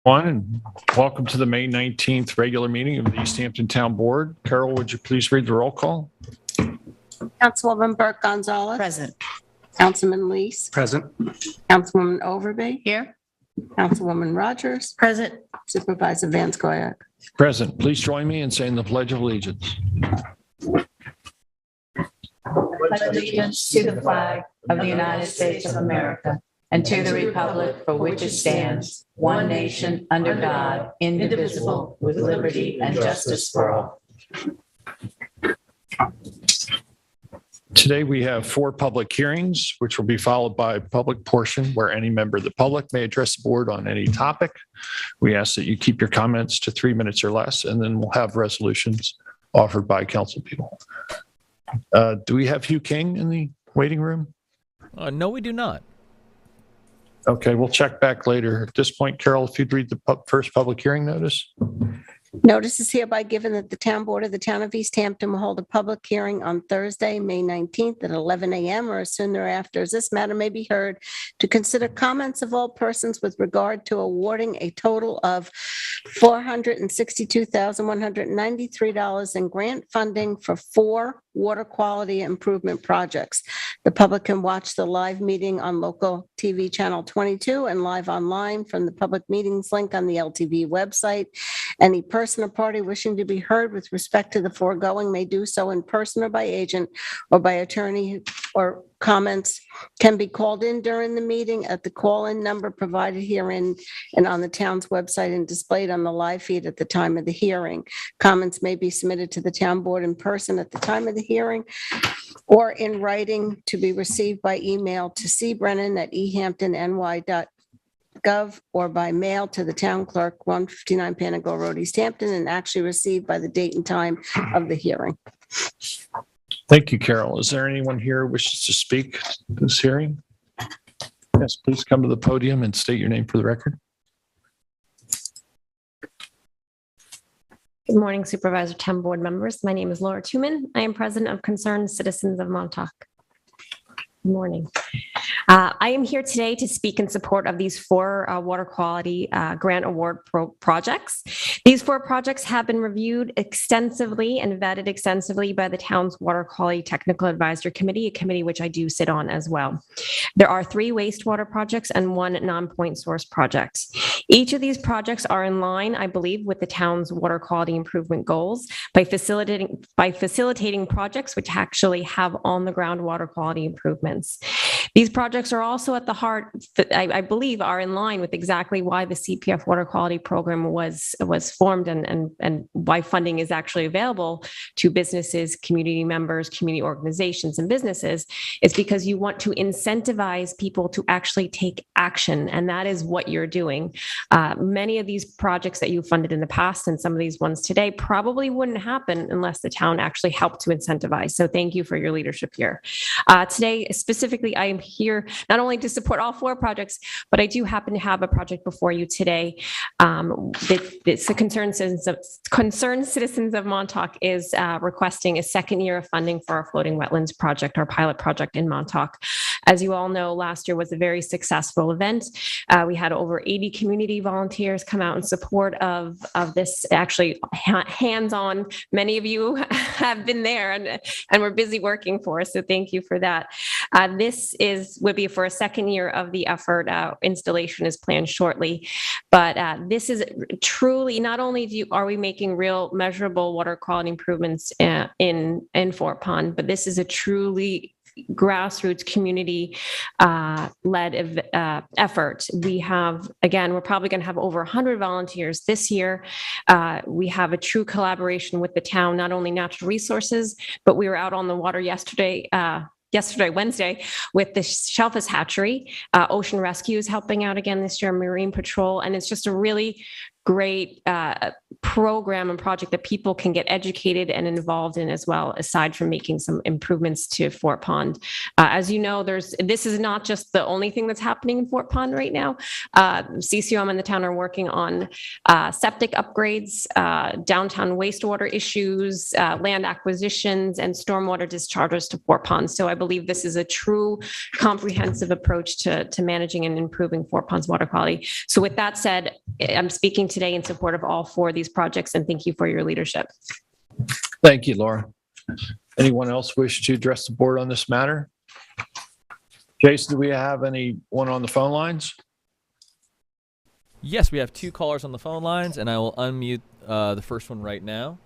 And welcome to the May 19th regular meeting of the East Hampton Town Board. Carol, would you please read the roll call? Councilwoman Burke Gonzalez. Present. Councilman Lees. Present. Councilwoman Overby. Here. Councilwoman Rogers. Present. Supervisor Van Scoyac. Present. Please join me in saying the Pledge of Allegiance. Pledge allegiance to the flag of the United States of America and to the republic for which it stands, one nation under God, indivisible, with liberty and justice for all. Today we have 4 public hearings, which will be followed by a public portion where any member of the public may address the board on any topic. We ask that you keep your comments to 3 minutes or less, and then we'll have resolutions offered by council people. Do we have Hugh King in the waiting room? No, we do not. Okay, we'll check back later. At this point, Carol, if you'd read the first public hearing notice. Notice is hereby given that the Town Board of the Town of East Hampton will hold a public hearing on Thursday, May 19th at 11 a.m. or as soon thereafter, as this matter may be heard to consider comments of all persons with regard to awarding a total of $462,193 in grant funding for 4 water quality improvement projects. The public can watch the live meeting on local TV channel 22 and live online from the public meetings link on the LTV website. Any person or party wishing to be heard with respect to the foregoing may do so in person or by agent or by attorney, or comments can be called in during the meeting at the call-in number provided herein and on the town's website and displayed on the live feed at the time of the hearing. Comments may be submitted to the town board in person at the time of the hearing or in writing to be received by email to cbrennan@ehamptony.gov or by mail to the town clerk, 159 Panago Road, East Hampton, and actually received by the date and time of the hearing. Thank you, Carol. Is there anyone here who wishes to speak to this hearing? Yes, please come to the podium and state your name for the record. Good morning, Supervisor, Town Board members. My name is Laura Tuman. I am President of Concerned Citizens of Montauk. Good morning. I am here today to speak in support of these 4 water quality grant award projects. These 4 projects have been reviewed extensively and vetted extensively by the town's Water Quality Technical Advisory Committee, a committee which I do sit on as well. There are 3 wastewater projects and 1 non-point source project. Each of these projects are in line, I believe, with the town's water quality improvement goals by facilitating projects which actually have on-the-ground water quality improvements. These projects are also at the heart, I believe, are in line with exactly why the CPF water quality program was formed and why funding is actually available to businesses, community members, community organizations, and businesses. It's because you want to incentivize people to actually take action, and that is what you're doing. Many of these projects that you funded in the past and some of these ones today probably wouldn't happen unless the town actually helped to incentivize. So thank you for your leadership here. Today, specifically, I am here not only to support all 4 projects, but I do happen to have a project before you today. It's the Concerned Citizens of Montauk is requesting a 2nd year of funding for our floating wetlands project, our pilot project in Montauk. As you all know, last year was a very successful event. We had over 80 community volunteers come out in support of this, actually hands-on. Many of you have been there and we're busy working for us, so thank you for that. This would be for a 2nd year of the effort. Installation is planned shortly, but this is truly, not only are we making real measurable water quality improvements in Fort Pond, but this is a truly grassroots community led effort. We have, again, we're probably going to have over 100 volunteers this year. We have a true collaboration with the town, not only natural resources, but we were out on the water Wednesday, with the Shellfish Hatchery. Ocean Rescue is helping out again this year, Marine Patrol, and it's just a really great program and project that people can get educated and involved in as well, aside from making some improvements to Fort Pond. As you know, this is not just the only thing that's happening in Fort Pond right now. CCOM and the town are working on septic upgrades, downtown wastewater issues, land acquisitions, and stormwater discharges to Fort Pond. So I believe this is a true comprehensive approach to managing and improving Fort Pond's water quality. So with that said, I'm speaking today in support of all four of these projects, and thank you for your leadership. Thank you, Laura. Anyone else wish to address the board on this matter? Jason, do we have anyone on the phone lines? Yes, we have 2 callers on the phone lines, and I will unmute the first one right now.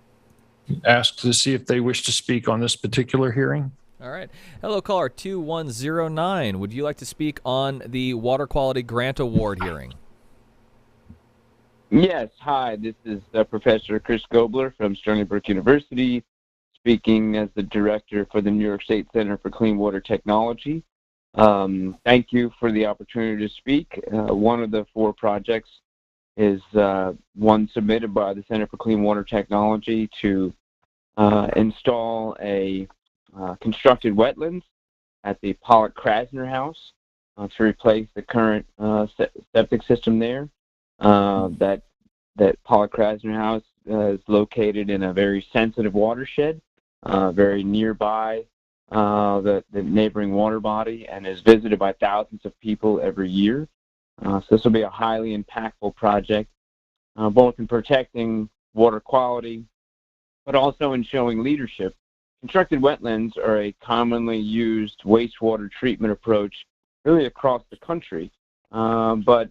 Ask to see if they wish to speak on this particular hearing. All right. Hello, caller 2109. Would you like to speak on the Water Quality Grant Award hearing? Yes, hi, this is Professor Chris Gobler from Stony Brook University, speaking as the director for the New York State Center for Clean Water Technology. Thank you for the opportunity to speak. One of the 4 projects is one submitted by the Center for Clean Water Technology to install a constructed wetlands at the Pollock-Krasner House to replace the current septic system there. That Pollock-Krasner House is located in a very sensitive watershed, very nearby the neighboring water body, and is visited by thousands of people every year. So this will be a highly impactful project, both in protecting water quality, but also in showing leadership. Constructed wetlands are a commonly used wastewater treatment approach really across the country, but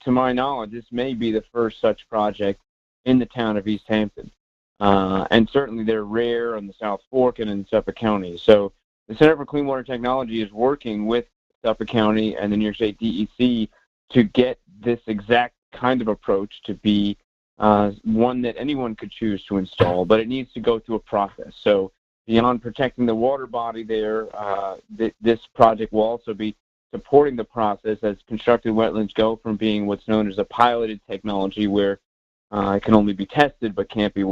to my knowledge, this may be the first such project in the town of East Hampton. And certainly they're rare on the South Fork and in Suffolk County. So the Center for Clean Water Technology is working with Suffolk County and the New York State DEC to get this exact kind of approach to be one that anyone could choose to install, but it needs to go through a process. So beyond protecting the water body there, this project will also be supporting the process as constructed wetlands go from being what's known as a piloted technology, where it can only be tested but can't be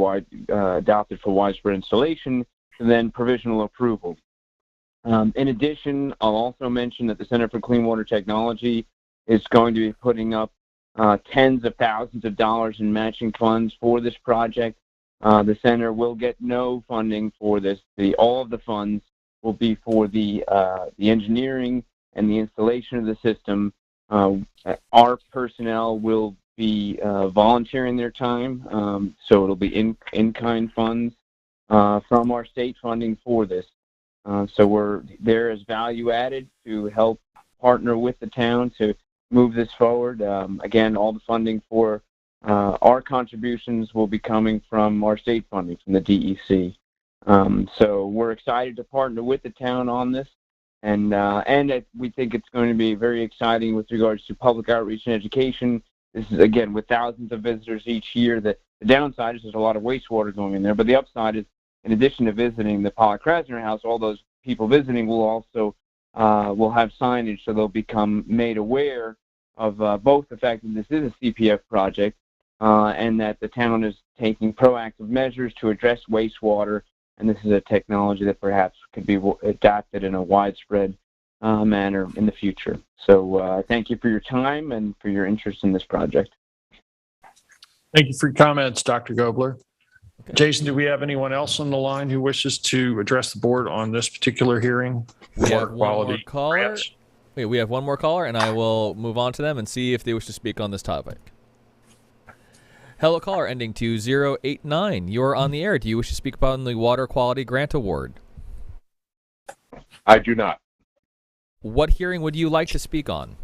adopted for widespread installation, to then provisional approval. In addition, I'll also mention that the Center for Clean Water Technology is going to be putting up tens of thousands of dollars in matching funds for this project. The center will get no funding for this. All of the funds will be for the engineering and the installation of the system. Our personnel will be volunteering their time, so it'll be in-kind funds from our state funding for this. So we're there as value added to help partner with the town to move this forward. Again, all the funding for our contributions will be coming from our state funding, from the DEC. So we're excited to partner with the town on this. And we think it's going to be very exciting with regards to public outreach and education. This is, again, with thousands of visitors each year. The downside is there's a lot of wastewater going in there, but the upside is, in addition to visiting the Pollock-Krasner House, all those people visiting will also will have signage, so they'll become made aware of both the fact that this is a CPF project and that the town is taking proactive measures to address wastewater. And this is a technology that perhaps could be adapted in a widespread manner in the future. So thank you for your time and for your interest in this project. Thank you for your comments, Dr. Gobler. Okay. Jason, do we have anyone else on the line who wishes to address the board on this particular hearing? We Water have one more quality caller. grants. Wait, we have one more caller, and I will move on to them and see if they wish to speak on this topic. Hello, caller ending 2089. You are on the air. Do you wish to speak upon the Water Quality Grant Award? I do not. What hearing would you like to speak on?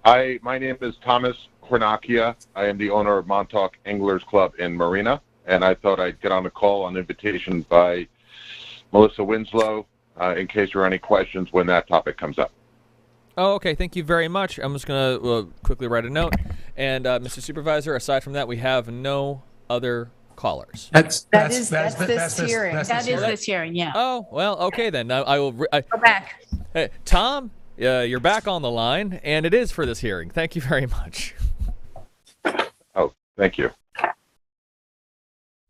My name is Thomas Cornacchia. I am the owner of Montauk Anglers Club in Marina, and I thought I'd get on the call on invitation by Melissa Winslow in case there are any questions when that topic comes up. Oh, okay. Thank you very much. I'm just going to quickly write a note. And Mr. Supervisor, aside from that, we have no other callers. That's this hearing. That is this hearing, yeah. Oh, well, okay then. I will. Go back. Hey, Tom, you're back on the line, and it is for this hearing. Thank you very much. Thank you.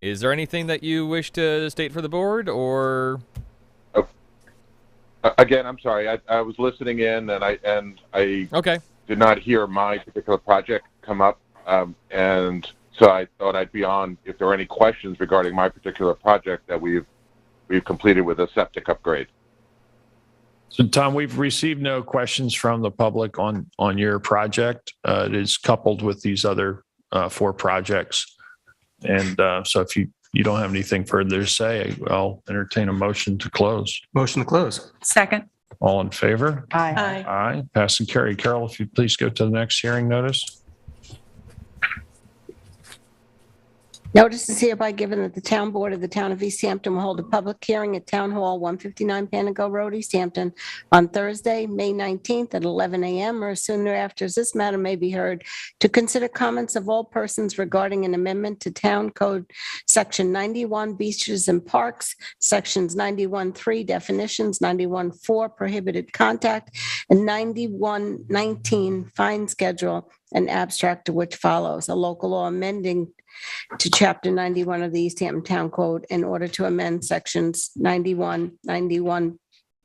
Is there anything that you wish to state for the board, or? Again, I'm sorry. I was listening in, and I Okay. did not hear my particular project come up, and so I thought I'd be on if there were any questions regarding my particular project that we've completed with a septic upgrade. So Tom, we've received no questions from the public on your project. It is coupled with these other 4 projects. And so if you don't have anything further to say, I'll entertain a motion to close. Motion to close. Second. All in favor? Aye. Aye. Pass and carry. Carol, if you'd please go to the next hearing notice. Notice is hereby given that the town board of the town of East Hampton will hold a public hearing at Town Hall, 159 Panago Road, East Hampton, on Thursday, May 19th at 11 a.m. or sooner after, as this matter may be heard, to consider comments of all persons regarding an amendment to Town Code Section 91, Beaches and Parks, Sections 91.3, Definitions, 91.4, Prohibited Contact, and 91.19, Fine Schedule, an abstract of which follows. A local law amending to Chapter 91 of the East Hampton Town Code in order to amend Sections 91, 91-3,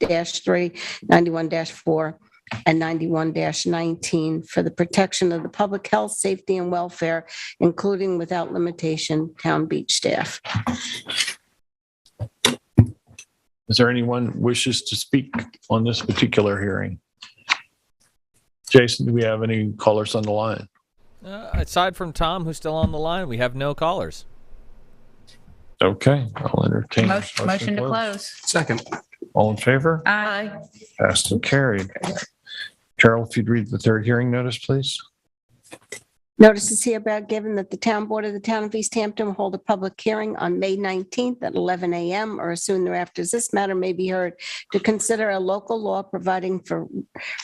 91-4, and 91-19 for the protection of the public health, safety, and welfare, including without limitation, town beach staff. Is there anyone wishes to speak on this particular hearing? Jason, do we have any callers on the line? Aside from Tom, who's still on the line, we have no callers. Okay, I'll entertain. Motion to close. Second. All in favor? Aye. Passed and carried. Carol, if you'd read the third hearing notice, please. Notice is hereby given that the town board of the town of East Hampton will hold a public hearing on May 19th at 11 a.m. or soon thereafter, as this matter may be heard, to consider a local law providing for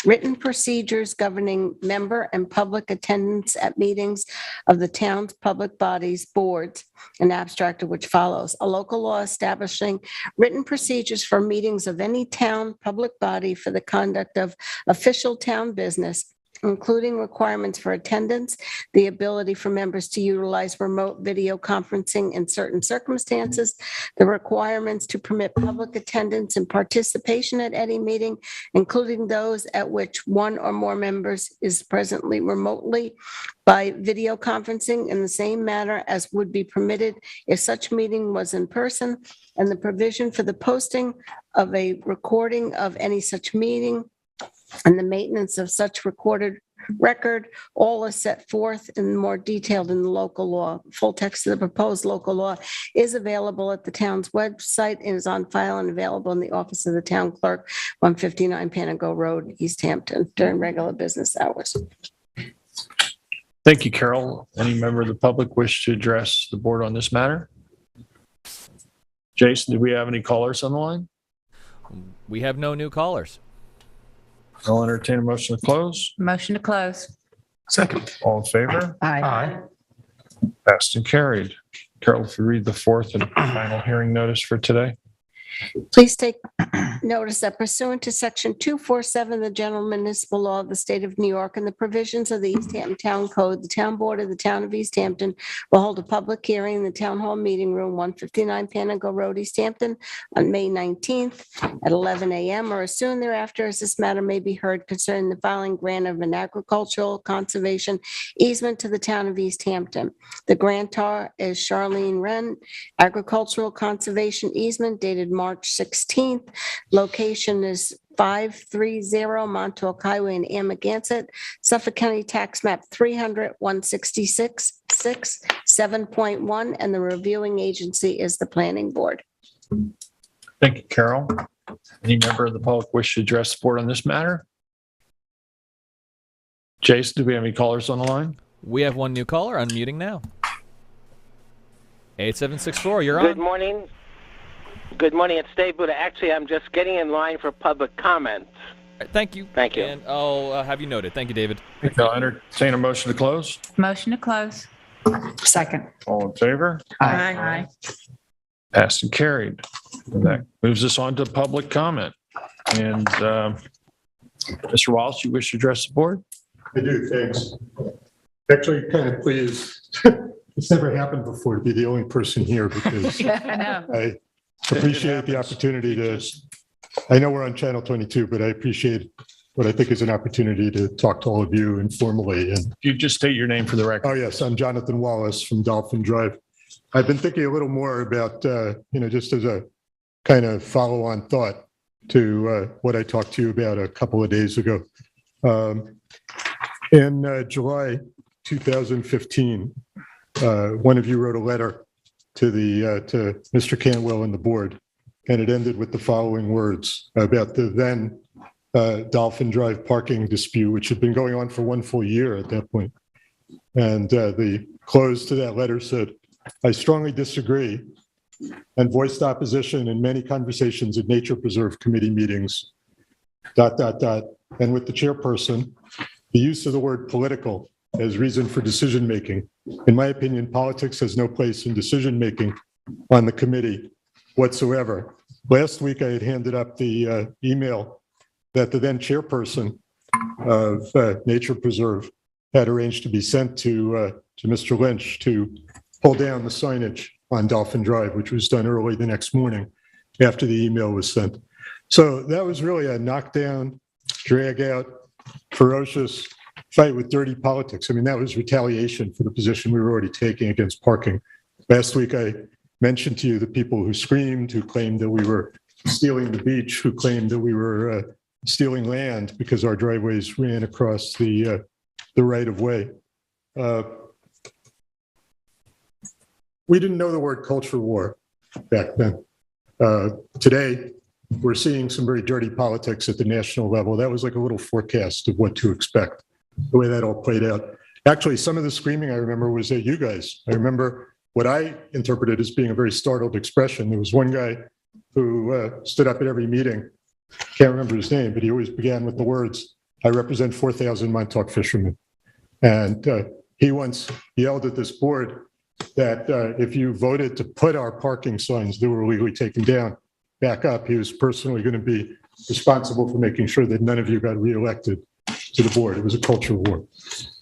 written procedures governing member and public attendance at meetings of the town's public bodies, boards, an abstract of which follows. A local law establishing written procedures for meetings of any town public body for the conduct of official town business, including requirements for attendance, the ability for members to utilize remote video conferencing in certain circumstances, the requirements to permit public attendance and participation at any meeting, including those at which one or more members is presently remotely by video conferencing in the same manner as would be permitted if such meeting was in person, and the provision for the posting of a recording of any such meeting and the maintenance of such recorded record, all is set forth in more detailed in the local law. Full text of the proposed local law is available at the town's website and is on file and available in the office of the town clerk, 159 Panago Road, East Hampton, during regular business hours. Thank you, Carol. Any member of the public wish to address the board on this matter? Jason, do we have any callers on the line? We have no new callers. I'll entertain a motion to close. Motion to close. Second. All in favor? Aye. Passed and carried. Carol, if you read the fourth and final hearing notice for today. Please take notice that pursuant to Section 247 of the General Municipal Law of the State of New York and the provisions of the East Hampton Town Code, the Town Board of the Town of East Hampton will hold a public hearing in the Town Hall Meeting Room, 159 Panago Road, East Hampton, on May 19th at 11 a.m. or as soon thereafter, as this matter may be heard concerning the filing grant of an agricultural conservation easement to the Town of East Hampton. The grantor is Charlene Wren, agricultural conservation easement dated March 16th. Location is 530 Montauk Highway in Amagansett, Suffolk County Tax Map 300-166-6, 7.1, and the reviewing agency is the planning board. Thank you, Carol. Any member of the public wish to address the board on this matter? Jason, do we have any callers on the line? We have one new caller. Unmuting now. 8764, you're Good on. morning. Good morning. It's Dave Buda. Actually, I'm just getting in line for public comment. Thank you. Thank you. And I'll have you noted. Thank you, David. I'll entertain a motion to close. Motion to close. Second. All in favor? Aye. Passed and carried. And that moves us on to public comment. And Mr. Wallace, you wish to address the board? I do, thanks. Actually, kind of pleased It's never happened before to be the only person here because I know. I appreciate the opportunity to, I know we're on Channel 22, but I appreciate what I think is an opportunity to talk to all of you informally. And You just state your name for the record. oh yes, I'm Jonathan Wallace from Dolphin Drive. I've been thinking a little more about, just as a kind of follow-on thought to what I talked to you about a couple of days ago. In July 2015, one of you wrote a letter to to Mr. Canwell and the board, and it ended with the following words about the then Dolphin Drive parking dispute, which had been going on for one full year at that point. And the close to that letter said, "I strongly disagree and voiced opposition in many conversations at Nature Preserve Committee meetings, ... And with the chairperson, the use of the word political as reason for decision-making. In my opinion, politics has no place in decision-making on the committee whatsoever." Last week, I had handed up the email that the then chairperson of Nature Preserve had arranged to be sent to Mr. Lynch to pull down the signage on Dolphin Drive, which was done early the next morning after the email was sent. So that was really a knockdown, drag out, ferocious fight with dirty politics. I mean, that was retaliation for the position we were already taking against parking. Last week, I mentioned to you the people who screamed, who claimed that we were stealing the beach, who claimed that we were stealing land because our driveways ran across the right of way. We didn't know the word culture war back then. Today, we're seeing some very dirty politics at the national level. That was like a little forecast of what to expect, the way that all played out. Actually, some of the screaming I remember was at you guys. I remember what I interpreted as being a very startled expression. There was one guy who stood up at every meeting, can't remember his name, but he always began with the words, "I represent 4,000 Montauk fishermen." And he once yelled at this board that if you voted to put our parking signs that were illegally taken down back up, he was personally going to be responsible for making sure that none of you got reelected to the board. It was a culture war.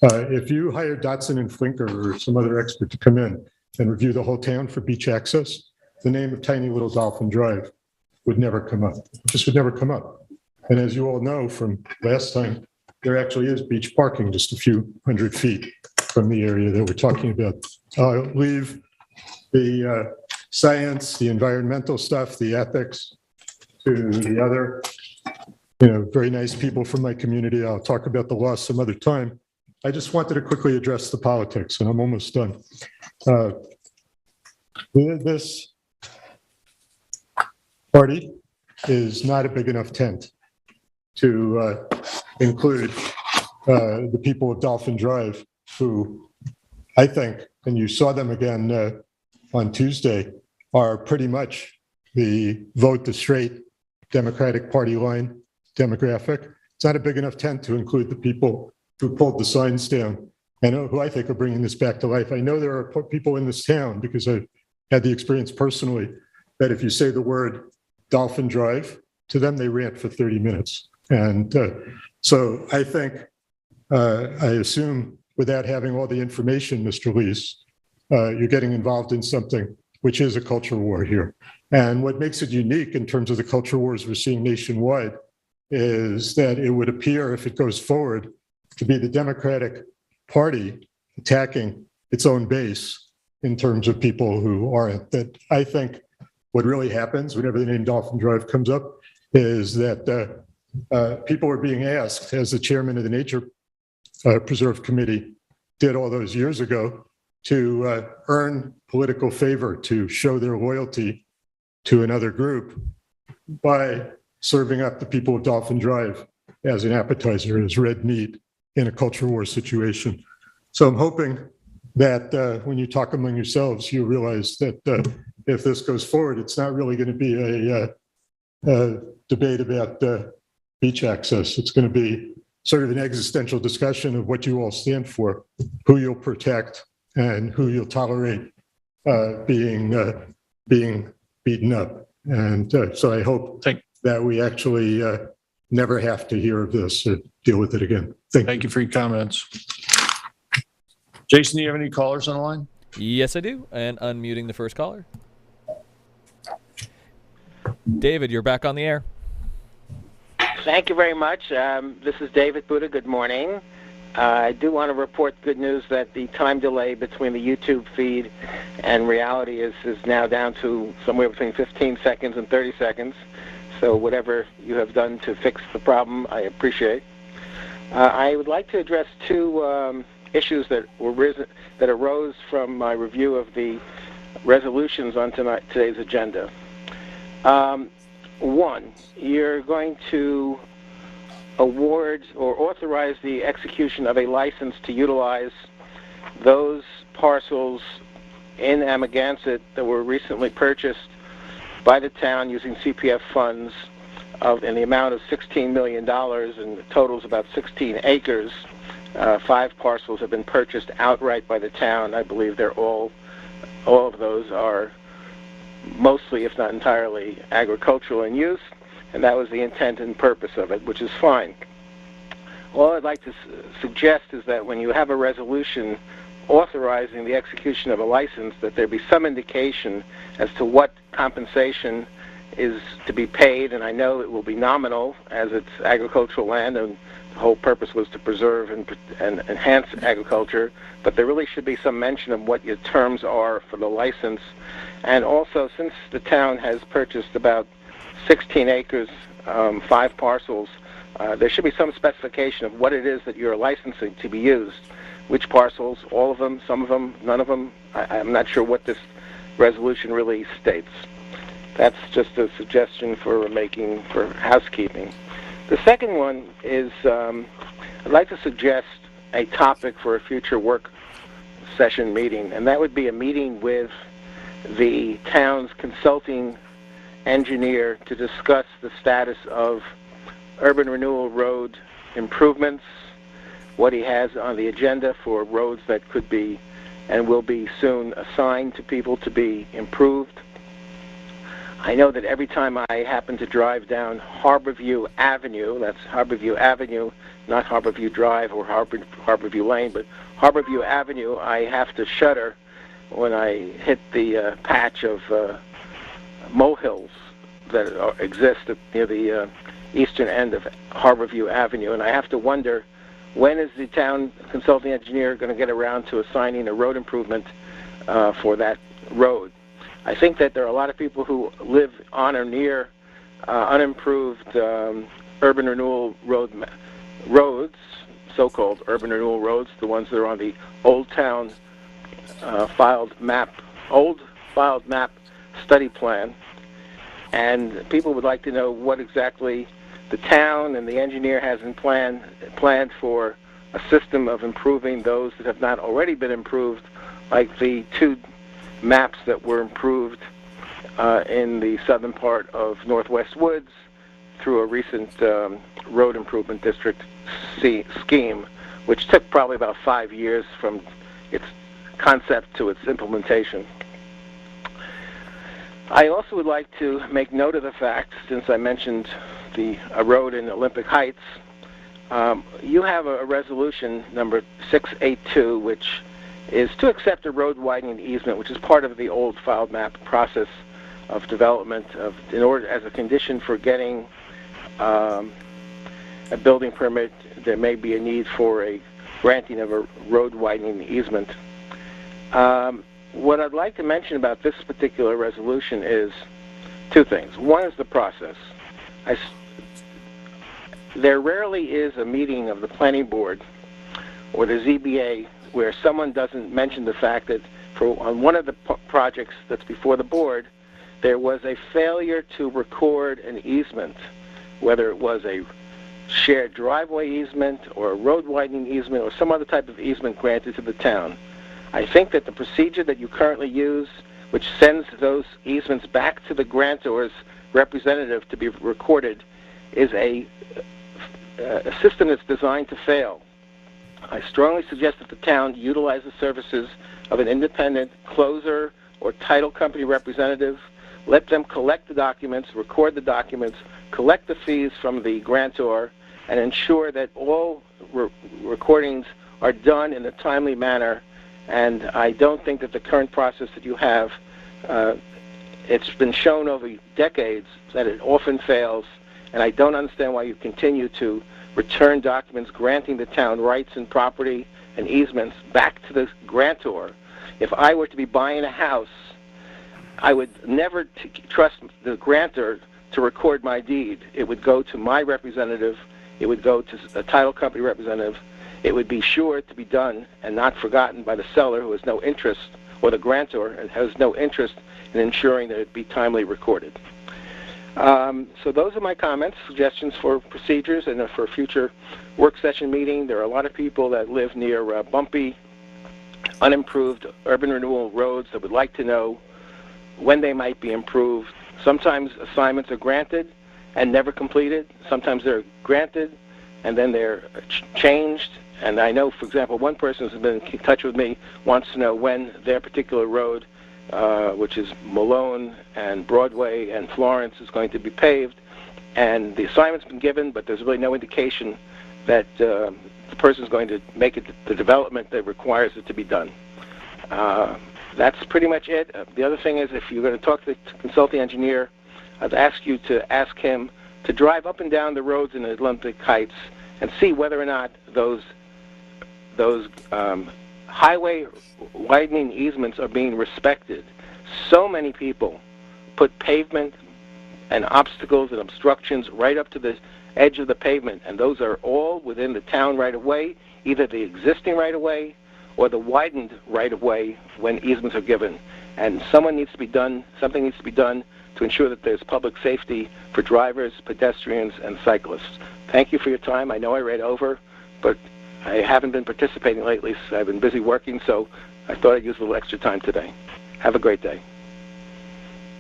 If you hired Dotson and Flinker or some other expert to come in and review the whole town for beach access, the name of tiny little Dolphin Drive would never come up. It just would never come up. And as you all know from last time, there actually is beach parking just a few hundred feet from the area that we're talking about. I'll leave the science, the environmental stuff, the ethics to the other, very nice people from my community. I'll talk about the law some other time. I just wanted to quickly address the politics, and I'm almost done. This party is not a big enough tent to include the people of Dolphin Drive, who I think, and you saw them again on Tuesday, are pretty much the vote the straight Democratic Party line demographic. It's not a big enough tent to include the people who pulled the signs down and who I think are bringing this back to life. I know there are people in this town, because I've had the experience personally, that if you say the word Dolphin Drive to them, they rant for 30 minutes. And so I think, I assume without having all the information, Mr. Lees, you're getting involved in something which is a culture war here. And what makes it unique in terms of the culture wars we're seeing nationwide is that it would appear, if it goes forward, to be the Democratic Party attacking its own base in terms of people who aren't. That I think what really happens whenever the name Dolphin Drive comes up is that people are being asked, as the chairman of the Nature Preserve Committee did all those years ago, to earn political favor, to show their loyalty to another group by serving up the people of Dolphin Drive as an appetizer, as red meat in a culture war situation. So I'm hoping that when you talk among yourselves, you realize that if this goes forward, it's not really going to be a debate about beach access. It's going to be sort of an existential discussion of what you all stand for, who you'll protect, and who you'll tolerate being beaten up. And so I hope that we actually never have to hear of this or deal with it again. Thank you for your comments. Jason, do you have any callers on the line? Yes, I do. And unmuting the first caller. David, you're back on the air. Thank you very much. This is David Buddha. Good morning. I do want to report good news that the time delay between the YouTube feed and reality is now down to somewhere between 15 seconds and 30 seconds. So whatever you have done to fix the problem, I appreciate. I would like to address two issues that arose from my review of the resolutions on today's agenda. One, you're going to award or authorize the execution of a license to utilize those parcels in Amagansett that were recently purchased by the town using CPF funds in the amount of $16 million, and the total is about 16 acres. 5 parcels have been purchased outright by the town. I believe they're all of those are mostly, if not entirely, agricultural in use, and that was the intent and purpose of it, which is fine. All I'd like to suggest is that when you have a resolution authorizing the execution of a license, that there be some indication as to what compensation is to be paid, and I know it will be nominal as it's agricultural land, and the whole purpose was to preserve and enhance agriculture, but there really should be some mention of what your terms are for the license. And also, since the town has purchased about 16 acres, 5 parcels, there should be some specification of what it is that you're licensing to be used. Which parcels, all of them, some of them, none of them. I'm not sure what this resolution really states. That's just a suggestion for making for housekeeping. The second one is I'd like to suggest a topic for a future work session meeting, and that would be a meeting with the town's consulting engineer to discuss the status of urban renewal road improvements, what he has on the agenda for roads that could be and will be soon assigned to people to be improved. I know that every time I happen to drive down Harborview Avenue, that's Harborview Avenue, not Harborview Drive or Harborview Lane, but Harborview Avenue, I have to shudder when I hit the patch of molehills that exist near the eastern end of Harborview Avenue, and I have to wonder, when is the town consulting engineer going to get around to assigning a road improvement for that road? I think that there are a lot of people who live on or near unimproved urban renewal roads, so-called urban renewal roads, the ones that are on the old town filed map study plan, and people would like to know what exactly the town and the engineer has in planned for a system of improving those that have not already been improved, like the 2 maps that were improved in the southern part of Northwest Woods through a recent road improvement district scheme, which took probably about 5 years from its concept to its implementation. I also would like to make note of the fact, since I mentioned a road in Olympic Heights, you have a resolution number 682, which is to accept a road widening easement, which is part of the old filed map process of development in order, as a condition for getting a building permit, there may be a need for a granting of a road widening easement. What I'd like to mention about this particular resolution is 2 things. One is the process. There rarely is a meeting of the planning board or the ZBA where someone doesn't mention the fact that on one of the projects that's before the board, there was a failure to record an easement, whether it was a shared driveway easement or a road widening easement or some other type of easement granted to the town. I think that the procedure that you currently use, which sends those easements back to the grantor's representative to be recorded, is a system that's designed to fail. I strongly suggest that the town utilize the services of an independent closer or title company representative. Let them collect the documents, record the documents, collect the fees from the grantor, and ensure that all recordings are done in a timely manner And I don't think that the current process that you have, it's been shown over decades that it often fails, and I don't understand why you continue to return documents granting the town rights and property and easements back to the grantor. If I were to be buying a house, I would never trust the grantor to record my deed. It would go to my representative. It would go to a title company representative. It would be sure to be done and not forgotten by the seller who has no interest, or the grantor and has no interest in ensuring that it be timely recorded. So those are my comments, suggestions for procedures and for a future work session meeting. There are a lot of people that live near bumpy, unimproved urban renewal roads that would like to know when they might be improved. Sometimes assignments are granted and never completed. Sometimes they're granted and then they're changed. And I know, for example, one person who's been in touch with me wants to know when their particular road, which is Malone and Broadway and Florence, is going to be paved. And the assignment's been given, but there's really no indication that the person's going to make it the development that requires it to be done. That's pretty much it. The other thing is, if you're going to talk to the consulting engineer, I'd ask you to ask him to drive up and down the roads in Atlantic Heights and see whether or not those highway widening easements are being respected. So many people put pavement and obstacles and obstructions right up to the edge of the pavement, and those are all within the town right-of-way, either the existing right-of-way or the widened right-of-way when easements are given. And something needs to be done to ensure that there's public safety for drivers, pedestrians, and cyclists. Thank you for your time. I know I read over, but I haven't been participating lately, so I've been busy working, so I thought I'd use a little extra time today. Have a great day.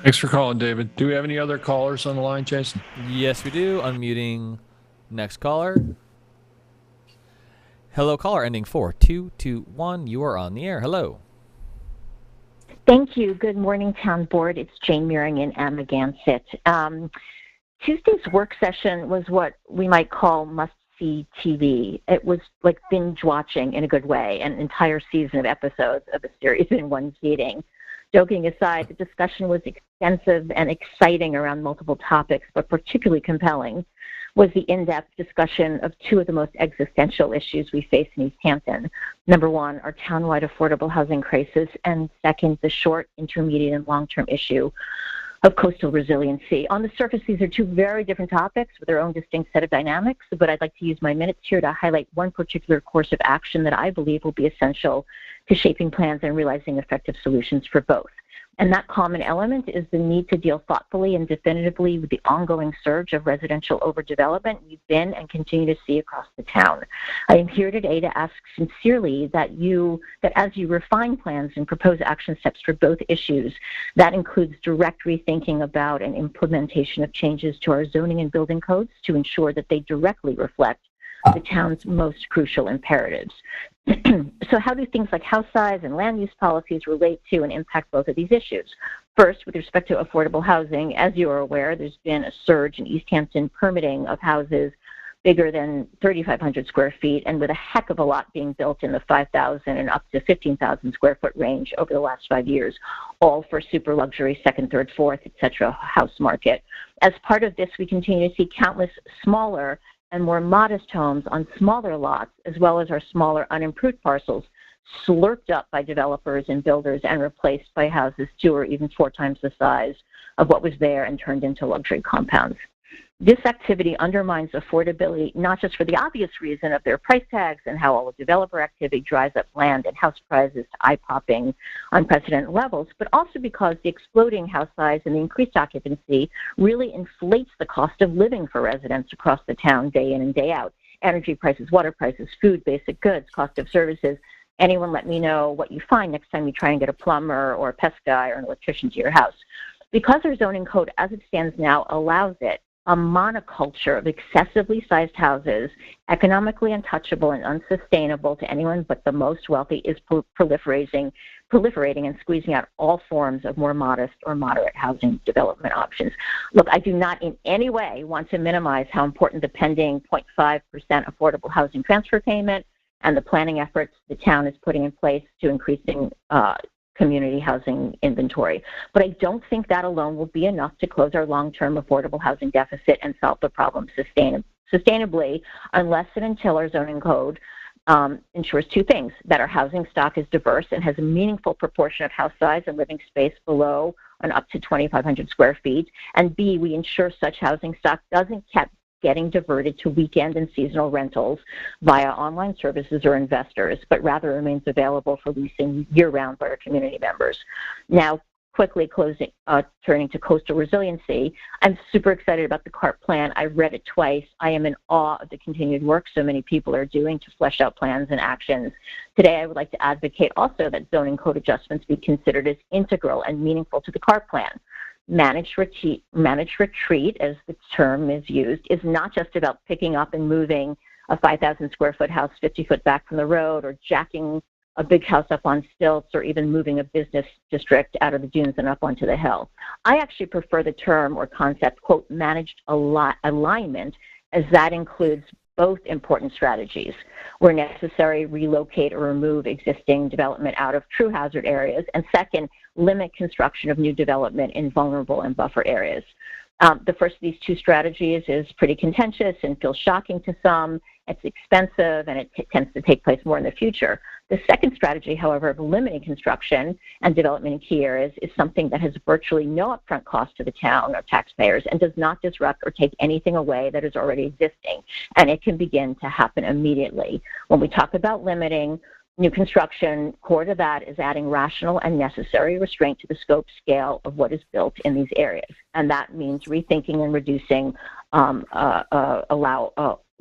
Thanks for calling, David. Do we have any other callers on the line, Jason? Yes, we do. Unmuting next caller. Hello, caller ending 4221. You are on the air. Hello. Thank you. Good morning, Town Board. It's Jane Mearing in Amagansett. Tuesday's work session was what we might call must-see TV. It was like binge watching in a good way, an entire season of episodes of a series in one seating. Joking aside, the discussion was extensive and exciting around multiple topics, but particularly compelling was the in-depth discussion of two of the most existential issues we face in East Hampton. Number one, our townwide affordable housing crisis, and second, the short, intermediate, and long-term issue of coastal resiliency. On the surface, these are two very different topics with their own distinct set of dynamics, but I'd like to use my minutes here to highlight one particular course of action that I believe will be essential to shaping plans and realizing effective solutions for both. And that common element is the need to deal thoughtfully and definitively with the ongoing surge of residential overdevelopment we've been and continue to see across the town. I am here today to ask sincerely that as you refine plans and propose action steps for both issues, that includes direct rethinking about and implementation of changes to our zoning and building codes to ensure that they directly reflect the town's most crucial imperatives. So how do things like house size and land use policies relate to and impact both of these issues? First, with respect to affordable housing, as you are aware, there's been a surge in East Hampton permitting of houses bigger than 3,500 square feet, and with a heck of a lot being built in the 5,000 and up to 15,000 square foot range over the last 5 years, all for super luxury second, third, fourth, etc. house market. As part of this, we continue to see countless smaller and more modest homes on smaller lots, as well as our smaller unimproved parcels, slurped up by developers and builders and replaced by houses 2 or even 4 times the size of what was there and turned into luxury compounds. This activity undermines affordability, not just for the obvious reason of their price tags and how all the developer activity drives up land and house prices to eye-popping, unprecedented levels, but also because the exploding house size and the increased occupancy really inflates the cost of living for residents across the town day in and day out. Energy prices, water prices, food, basic goods, cost of services. Anyone let me know what you find next time you try and get a plumber or a pest guy or an electrician to your house. Because our zoning code as it stands now allows it, a monoculture of excessively sized houses, economically untouchable and unsustainable to anyone but the most wealthy, is proliferating and squeezing out all forms of more modest or moderate housing development options. Look, I do not in any way want to minimize how important the pending 0.5% affordable housing transfer payment and the planning efforts the town is putting in place to increasing community housing inventory. But I don't think that alone will be enough to close our long-term affordable housing deficit and solve the problem sustainably unless and until our zoning code ensures two things: that our housing stock is diverse and has a meaningful proportion of house size and living space below and up to 2,500 square feet, and B, we ensure such housing stock doesn't keep getting diverted to weekend and seasonal rentals via online services or investors, but rather remains available for leasing year-round by our community members. Now, quickly turning to coastal resiliency, I'm super excited about the CART plan. I read it twice. I am in awe of the continued work so many people are doing to flesh out plans and actions. Today, I would like to advocate also that zoning code adjustments be considered as integral and meaningful to the CART plan. Managed retreat, as the term is used, is not just about picking up and moving a 5,000 square foot house 50 foot back from the road, or jacking a big house up on stilts, or even moving a business district out of the dunes and up onto the hill. I actually prefer the term or concept, quote, managed alignment, as that includes both important strategies. Where necessary, relocate or remove existing development out of true hazard areas. And second, limit construction of new development in vulnerable and buffer areas. The first of these two strategies is pretty contentious and feels shocking to some. It's expensive and it tends to take place more in the future. The second strategy, however, of limiting construction and development in key areas is something that has virtually no upfront cost to the town or taxpayers and does not disrupt or take anything away that is already existing. And it can begin to happen immediately. When we talk about limiting new construction, core to that is adding rational and necessary restraint to the scope scale of what is built in these areas. And that means rethinking and reducing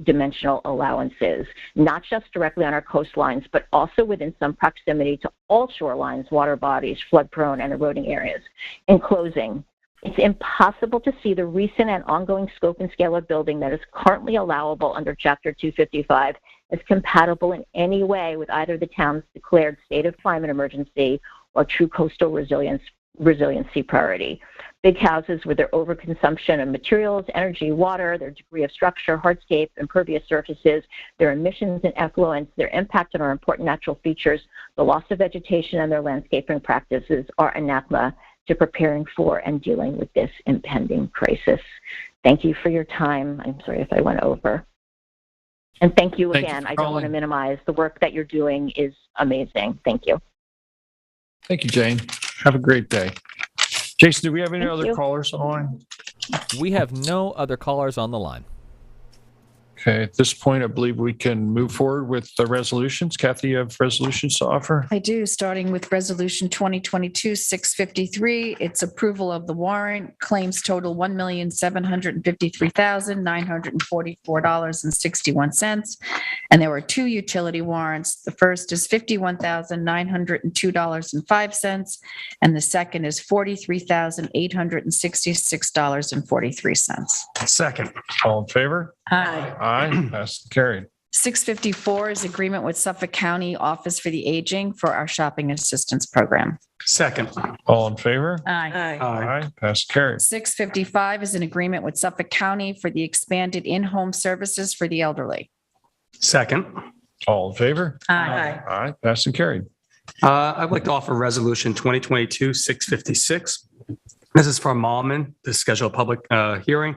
dimensional allowances, not just directly on our coastlines, but also within some proximity to all shorelines, water bodies, flood-prone, and eroding areas. In closing, it's impossible to see the recent and ongoing scope and scale of building that is currently allowable under Chapter 255 as compatible in any way with either the town's declared state of climate emergency or true coastal resiliency priority. Big houses with their overconsumption of materials, energy, water, their degree of structure, hardscape, impervious surfaces, their emissions and effluents, their impact on our important natural features, the loss of vegetation, and their landscaping practices are anathema to preparing for and dealing with this impending crisis. Thank you for your time. I'm sorry if I went over. And thank you again. I don't want to minimize the work that you're doing is amazing. Thank you. Thank you, Jane. Have a great day. Jason, do we have any other callers on? We have no other callers on the line. Okay, at this point, I believe we can move forward with the resolutions. Kathy, you have resolutions to offer? I do, starting with Resolution 2022-653. It's approval of the warrant. Claims total $1,753,944.61. And there were two utility warrants. The first is $51,902.05, and the second is $43,866.43. Second. All in favor? Aye. Aye, passed and carried. 654 is agreement with Suffolk County Office for the Aging for our shopping assistance program. Second. All in favor? Aye. Aye, passed and carried. 655 is an agreement with Suffolk County for the expanded in-home services for the elderly. Second. All in favor? Aye. Aye, passed and carried. I'd like to offer Resolution 2022-656. This is for Malman to schedule a public hearing,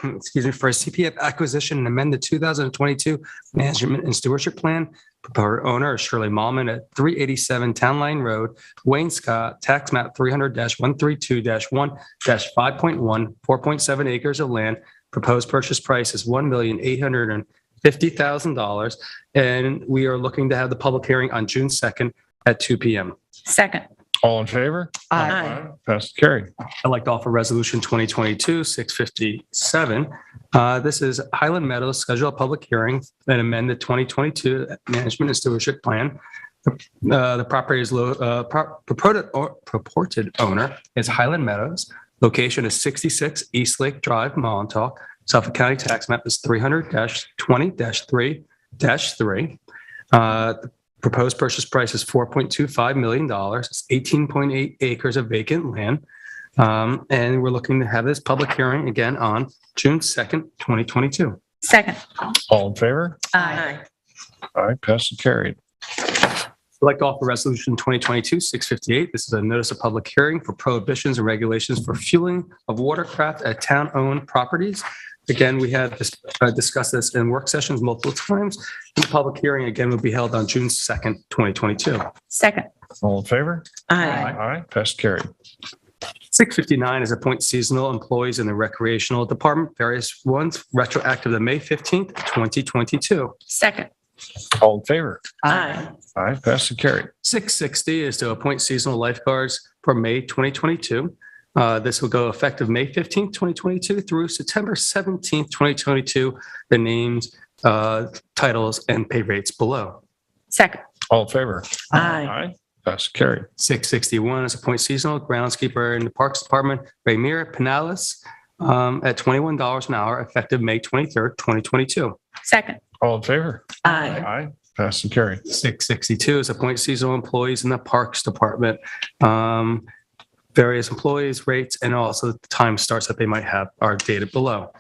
excuse me, for a CPF acquisition and amend the 2022 Management and Stewardship Plan. Proponent owner is Shirley Malman at 387 Town Line Road, Wayne Scott, tax map 300-132-1-5.1, 4.7 acres of land. Proposed purchase price is $1,850,000, and we are looking to have the public hearing on June 2nd at 2 p.m. Second. All in favor? Aye. Passed and carried. I'd like to offer Resolution 2022-657. This is Highland Meadows, schedule a public hearing and amend the 2022 Management and Stewardship Plan. The property's purported owner is Highland Meadows. Location is 66 East Lake Drive, Montauk. Suffolk County tax map is 300-20-3-3. Proposed purchase price is $4.25 million. It's 18.8 acres of vacant land. And we're looking to have this public hearing again on June 2nd, 2022. Second. All in favor? Aye. All right, passed and carried. I'd like to offer Resolution 2022-658. This is a notice of public hearing for prohibitions and regulations for fueling of watercraft at town-owned properties. Again, we have discussed this in work sessions multiple times. The public hearing again will be held on June 2nd, 2022. Second. All in favor? Aye. All right, passed and carried. 659 is appoint seasonal employees in the Recreational Department, various ones retroactive to May 15th, 2022. Second. All in favor? Aye. All right, passed and carried. 660 is to appoint seasonal lifeguards for May 2022. This will go effective May 15th, 2022 through September 17th, 2022. The names, titles, and pay rates below. Second. All in favor? Aye. All right, passed and carried. 661 is appoint seasonal groundskeeper in the Parks Department, Ramir Pinales, at $21 an hour, effective May 23rd, 2022. Second. All in favor? Aye. Aye, passed and carried. 662 is appoint seasonal employees in the Parks Department. Various employees, rates, and also the time starts that they might have are dated below.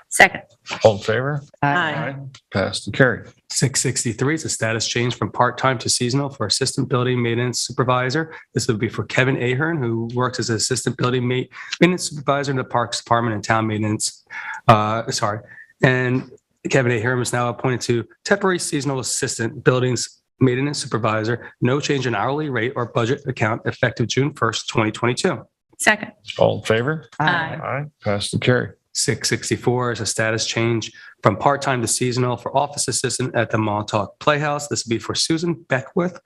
Second. All in favor? Aye. Passed and carried. 663 is a status change from part-time to seasonal for assistant building maintenance supervisor. This would be for Kevin Ahern, who works as assistant building maintenance supervisor in the Parks Department and town maintenance. And Kevin Ahern is now appointed to temporary seasonal assistant buildings maintenance supervisor. No change in hourly rate or budget account effective June 1st, 2022. Second. All in favor? Aye. Aye, passed and carried. 664 is a status change from part-time to seasonal for office assistant at the Montauk Playhouse. This will be for Susan Beckwith.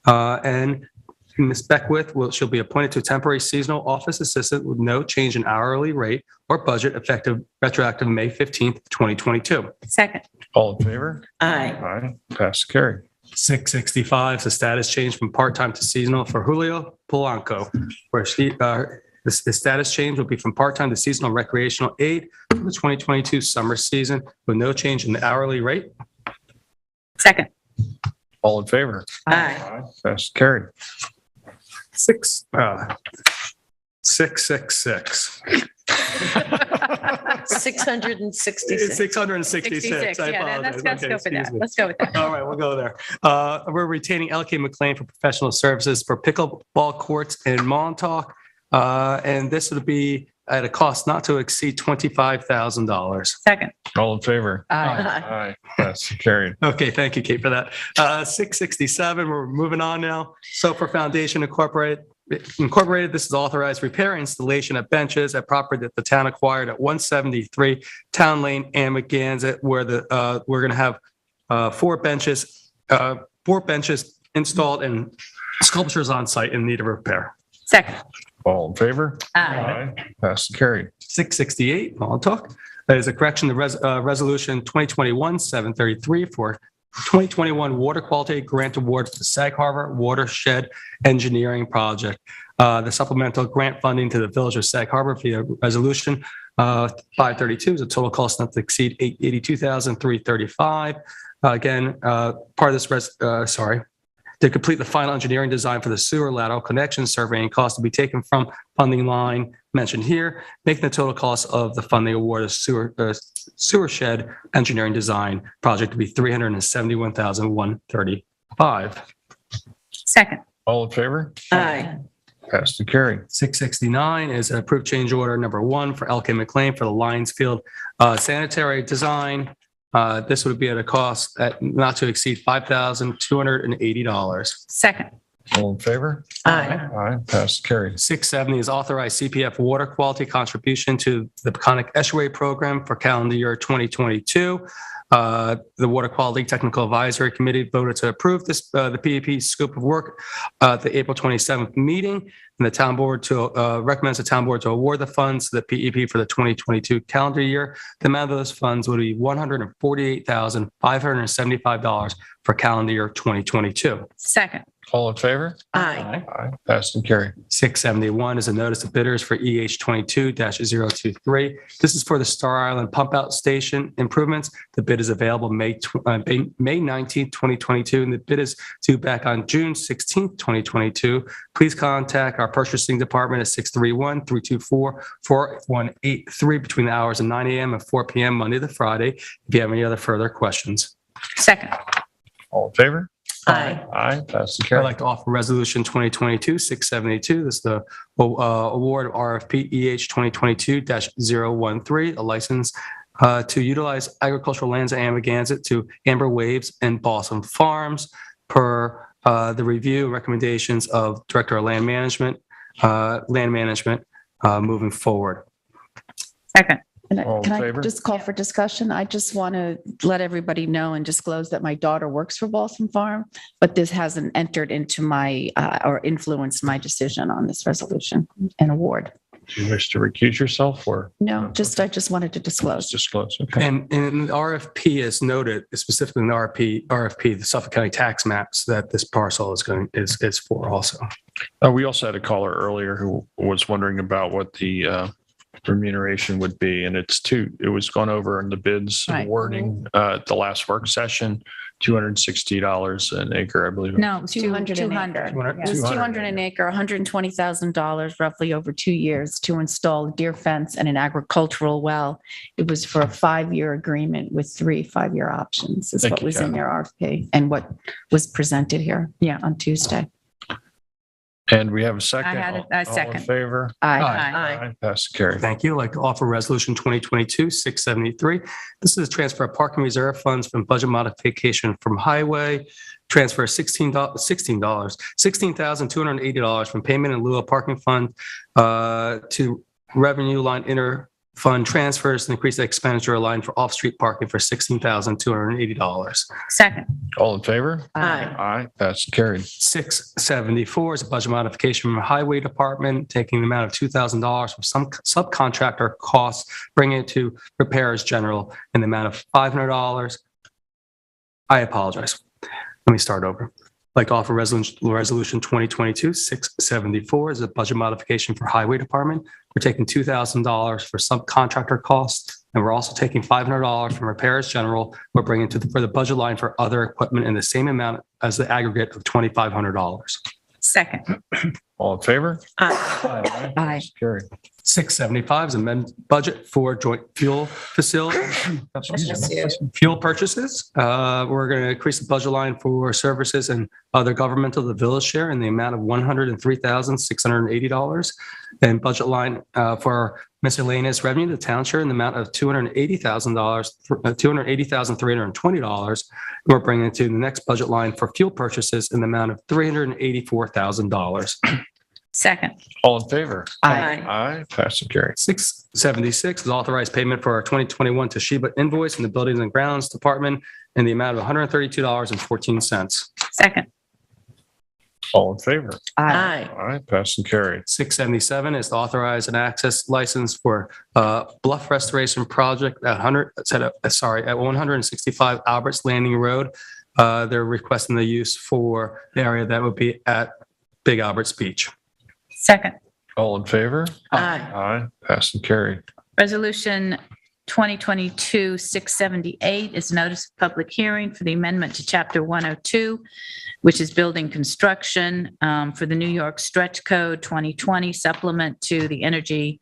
And Ms. Beckwith she'll be appointed to temporary seasonal office assistant with no change in hourly rate or budget effective retroactive May 15th, 2022. Second. All in favor? Aye. Aye, passed and carried. 665 is a status change from part-time to seasonal for Julio Polanco, where the status change will be from part-time to seasonal recreational aid for the 2022 summer season with no change in the hourly rate. Second. All in favor? Aye. Aye, passed and carried. 666. 666. 666. I Yeah, apologize. let's Okay, go for that. excuse me. Let's go with that. All right, we'll go there. We're retaining LK McLean for professional services for pickleball courts in Montauk. And this would be at a cost not to exceed $25,000. Second. All in favor? Aye. Aye, passed and carried. Okay, thank you, Kate, for that. 667, we're moving on now. So for Foundation Incorporated, this is authorized repair and installation of benches at property that the town acquired at 173 Town Lane, Amagansett, where we're going to have four benches installed and sculptures on site in need of repair. Second. All in favor? Aye. Passed and carried. 668, Montauk. That is a correction to Resolution 2021-733 for 2021 Water Quality Grant Award for the Sag Harbor Watershed Engineering Project. The supplemental grant funding to the Village of Sag Harbor via Resolution 532 is a total cost not to exceed $82,335. Again, part of this, to complete the final engineering design for the sewer lateral connection surveying cost to be taken from funding line mentioned here, making the total cost of the funding award of sewer shed engineering design project to be $371,135. Second. All in favor? Aye. Passed and carried. 669 is an approved change order number 1 for LK McLean for the Lions Field sanitary design. This would be at a cost at not to exceed $5,280. Second. All in favor? Aye. Aye, passed and carried. 670 is authorized CPF water quality contribution to the Peconic Estuary Program for calendar year 2022. The Water Quality Technical Advisory Committee voted to approve this, the PEP scope of work at the April 27th meeting. And the town board recommends the town board to award the funds to the PEP for the 2022 calendar year. The amount of those funds would be $148,575 for calendar year 2022. Second. All in favor? Aye. Aye, passed and carried. 671 is a notice of bidders for EH 22-023. This is for the Star Island Pump Out Station improvements. The bid is available May 19th, 2022, and the bid is due back on June 16th, 2022. Please contact our purchasing department at 631-324-4183 between the hours of 9 a.m. and 4 p.m. Monday to Friday if you have any other further questions. Second. All in favor? Aye. Aye. Pass and I'd carry. like to offer Resolution 2022-672. This is the award of RFP EH 2022-013, a license to utilize agricultural lands in Amagansett to Amber Waves and Balsam Farms per the review and recommendations of Director of Land Management, moving forward. Second. All in Can I favor? just call for discussion? I just want to let everybody know and disclose that my daughter works for Balsam Farm, but this hasn't entered into my, or influenced my decision on this resolution and award. Do you wish to recuse yourself or? No, I just wanted to disclose. Disclose. Okay. And in the RFP is noted, specifically in the RFP, the Suffolk County tax maps that this parcel is for also. We also had a caller earlier who was wondering about what the remuneration would be, and it was gone over in the bids Right. awarding at the last work session, $260 an acre, I believe. No, it was 200 an acre. 200. It was 200 an acre, $120,000 roughly over 2 years to install a deer fence and an agricultural well. It was for a 5-year agreement with 3 5-year options is Thank what you, was in Kathy. their RFP and what was presented here. Yeah, on Tuesday. And we have a second. I had a All in second. favor? Aye. Pass and carry. Thank you. I'd like to offer Resolution 2022-673. This is a transfer of parking reserve funds from budget modification from highway. Transfer $16,280 from payment in lieu of parking fund to revenue line inter-fund transfers and increase the expenditure line for off-street parking for $16,280. Second. All in favor? Aye. Aye. Pass and carried. 674 is a budget modification from the Highway Department, taking the amount of $2,000 from some subcontractor costs, bringing it to repairs general in the amount of $500. I apologize. Let me start over. I'd like to offer resolution 2022-674 is a budget modification for Highway Department. We're taking $2,000 for subcontractor costs, and we're also taking $500 from repairs general. We're bringing for the budget line for other equipment in the same amount as the aggregate of $2,500. Second. All in favor? Aye. Pass and carried. 675 is amend budget for joint fuel facility. Fuel purchases. We're going to increase the budget line for services and other governmental, the village share in the amount of $103,680. And budget line for miscellaneous revenue, the town share in the amount of $280,320. We're bringing it to the next budget line for fuel purchases in the amount of $384,000. Second. All in favor? Aye. Aye. Pass and carry. 676 is authorized payment for our 2021 Toshiba invoice in the Buildings and Grounds Department in the amount of $132.14. Second. All in favor? Aye. Aye. Pass and carry. 677 is to authorize an access license for bluff restoration project at 165 Alberts Landing Road. They're requesting the use for the area that would be at Big Alberts Beach. Second. All in favor? Aye. Aye. Pass and carry. Resolution 2022-678 is notice of public hearing for the amendment to Chapter 102, which is building construction for the New York Stretch Code 2020 supplement to the Energy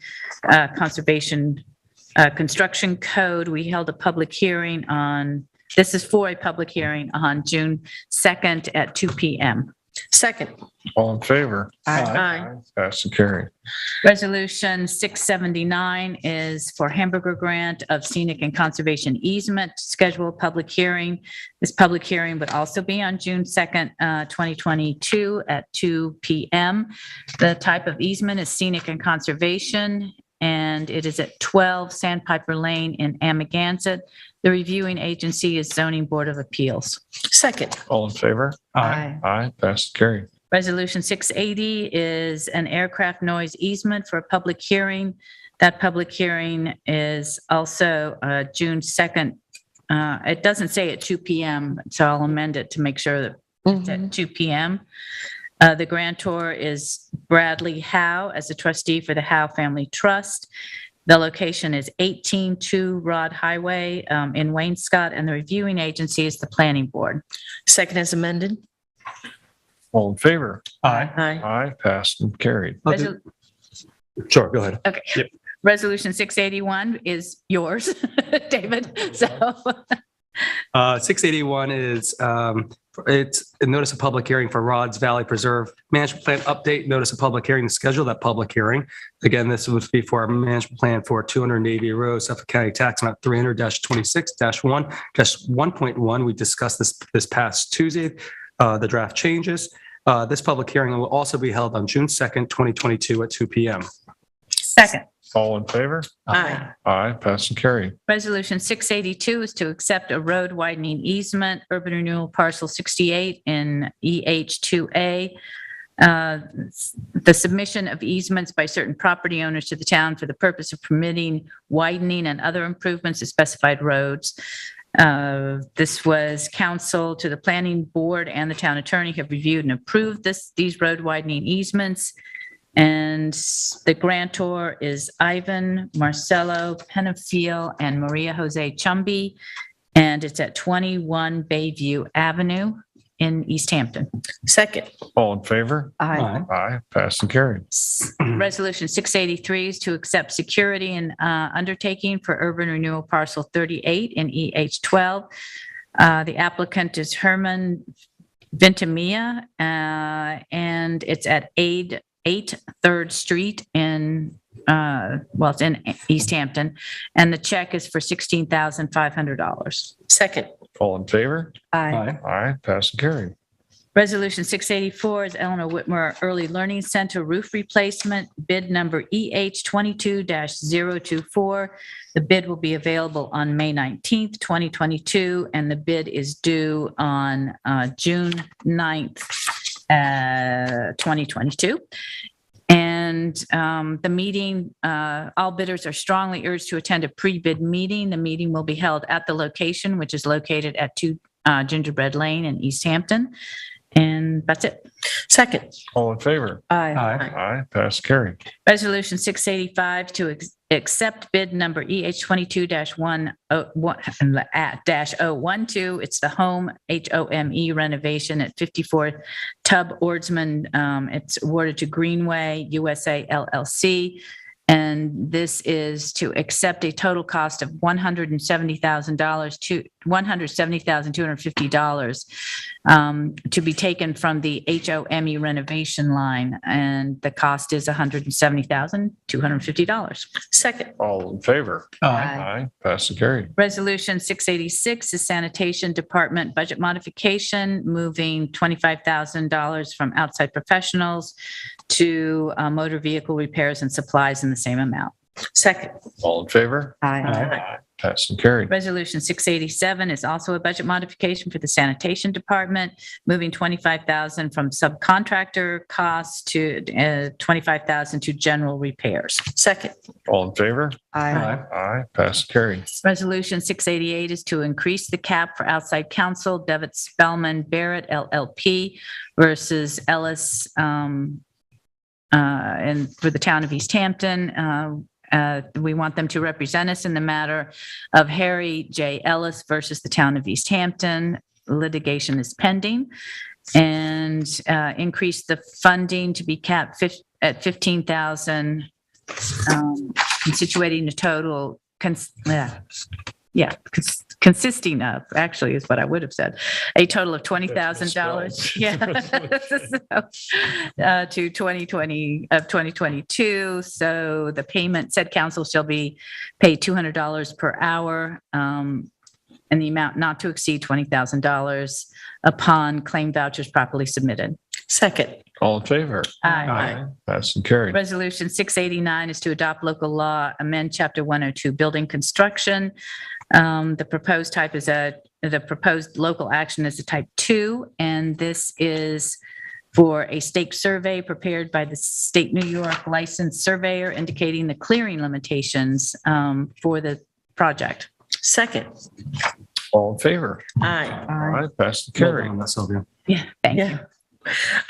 Conservation Construction Code. We held a public hearing this is for a public hearing on June 2nd at 2 p.m. Second. All in favor? Aye. Pass and carry. Resolution 679 is for Hamburger Grant of Scenic and Conservation Easement, schedule a public hearing. This public hearing would also be on June 2nd, 2022 at 2 p.m. The type of easement is scenic and conservation, and it is at 12 Sandpiper Lane in Amagansett. The reviewing agency is Zoning Board of Appeals. Second. All in favor? Aye. Aye. Pass and carry. Resolution 680 is an aircraft noise easement for a public hearing. That public hearing is also June 2nd. It doesn't say at 2 p.m., so I'll amend it to make sure that it's at 2 p.m. The grantor is Bradley Howe as a trustee for the Howe Family Trust. The location is 182 Rod Highway in Wainscott, and the reviewing agency is the Planning Board. Second as amended. All in favor? Aye. Aye. Aye. Passed and carried. Sure, go ahead. Okay. Yep. Resolution 681 is yours, David. So 681 is, it's a notice of public hearing for Rods Valley Preserve Management Plan update, notice of public hearing to schedule that public hearing. Again, this would be for our management plan for 200 Navy Road, Suffolk County Tax Map 300-26-1-1.1. We discussed this past Tuesday, the draft changes. This public hearing will also be held on June 2nd, 2022 at 2 p.m. Second. All in favor? Aye. Aye, pass and carry. Resolution 682 is to accept a road widening easement, urban renewal parcel 68 in EH2A. The submission of easements by certain property owners to the town for the purpose of permitting widening and other improvements to specified roads. This was counsel to the planning board and the town attorney have reviewed and approved these road widening easements. And the grantor is Ivan Marcelo Penafiel and Maria Jose Chumbi. And it's at 21 Bayview Avenue in East Hampton. Second. All in favor? Aye. Aye, pass and carry. Resolution 683 is to accept security and undertaking for urban renewal parcel 38 in EH12. The applicant is Herman Ventimilla, and it's at 8 3rd Street in, it's in East Hampton, and the check is for $16,500. Second. All in favor? Aye. Aye, pass and carry. Resolution 684 is Eleanor Whitmer Early Learning Center roof replacement, bid number EH22-024. The bid will be available on May 19th, 2022, and the bid is due on June 9th, 2022. And the meeting, all bidders are strongly urged to attend a pre-bid meeting. The meeting will be held at the location, which is located at 2 Gingerbread Lane in East Hampton. And that's it. Second. All in favor? Aye. Aye, pass and carry. Resolution 685 to accept bid number EH22-012. It's the home HOME renovation at 54 Tub Ordsman. It's awarded to Greenway USA LLC. And this is to accept a total cost of $170,000 to $170,250 to be taken from the HOME renovation line. And the cost is $170,250. Second. All in favor? Aye, pass and carry. Resolution 686 is Sanitation Department budget modification, moving $25,000 from outside professionals to motor vehicle repairs and supplies in the same amount. Second. All in favor? Aye. Pass and carry. Resolution 687 is also a budget modification for the Sanitation Department, moving $25,000 from subcontractor costs to $25,000 to general repairs. Second. All in favor? Aye. Aye, pass and carry. Resolution 688 is to increase the cap for outside counsel, Devitt Spellman Barrett LLP versus Ellis and for the town of East Hampton. We want them to represent us in the matter of Harry J. Ellis versus the town of East Hampton. Litigation is pending. And increase the funding to be capped at $15,000, constituting the total, consisting of, actually is what I would have said, a total of $20,000. Yeah. To 2022. So the payment, said council shall be paid $200 per hour, and the amount not to exceed $20,000 upon claim vouchers properly submitted. Second. All in favor? Aye. Pass and carry. Resolution 689 is to adopt local law, amend Chapter 102, building construction. The proposed type is the proposed local action is a type 2, and this is for a stake survey prepared by the state New York licensed surveyor indicating the clearing limitations for the project. Second. All in favor? Aye. Aye, pass and carry. Sylvia. Yeah, thank you. Yeah.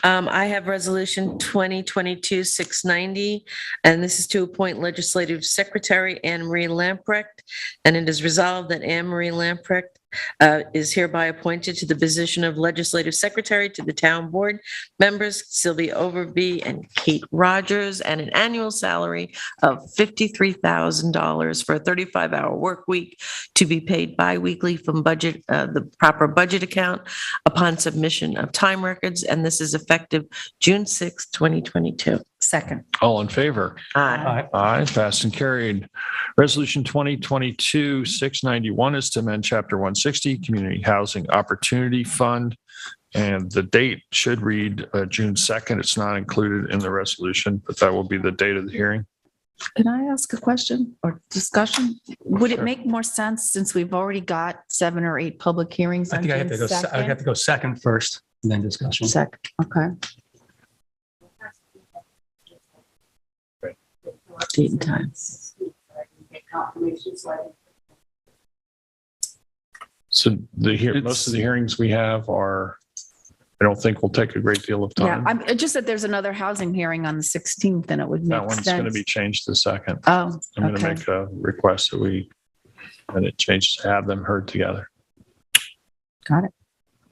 I have Resolution 2022-690, and this is to appoint Legislative Secretary Anne Marie Lamprecht. And it is resolved that Anne Marie Lamprecht is hereby appointed to the position of Legislative Secretary to the Town Board. Members Sylvia Overby and Kate Rogers, and an annual salary of $53,000 for a 35-hour work week to be paid bi-weekly from the proper budget account upon submission of time records. And this is effective June 6, 2022. Second. All in favor? Aye. Aye, passed and carried. Resolution 2022-691 is to amend Chapter 160, Community Housing Opportunity Fund. And the date should read June 2nd. It's not included in the resolution, but that will be the date of the hearing. Can I ask a question or discussion? Would it Sure. make more sense, since we've already got 7 or 8 public hearings I on think I have June to go, I 2nd? have to go second first, and then discussion. Second, okay. Date and time. So most of the hearings we have are, I don't think will take a great deal of Yeah, time. I'm just that there's another housing hearing on the 16th, and it would That make one's going to sense. be changed to second. Oh, I'm going to okay. make a request that it changes to have them heard together. Got it.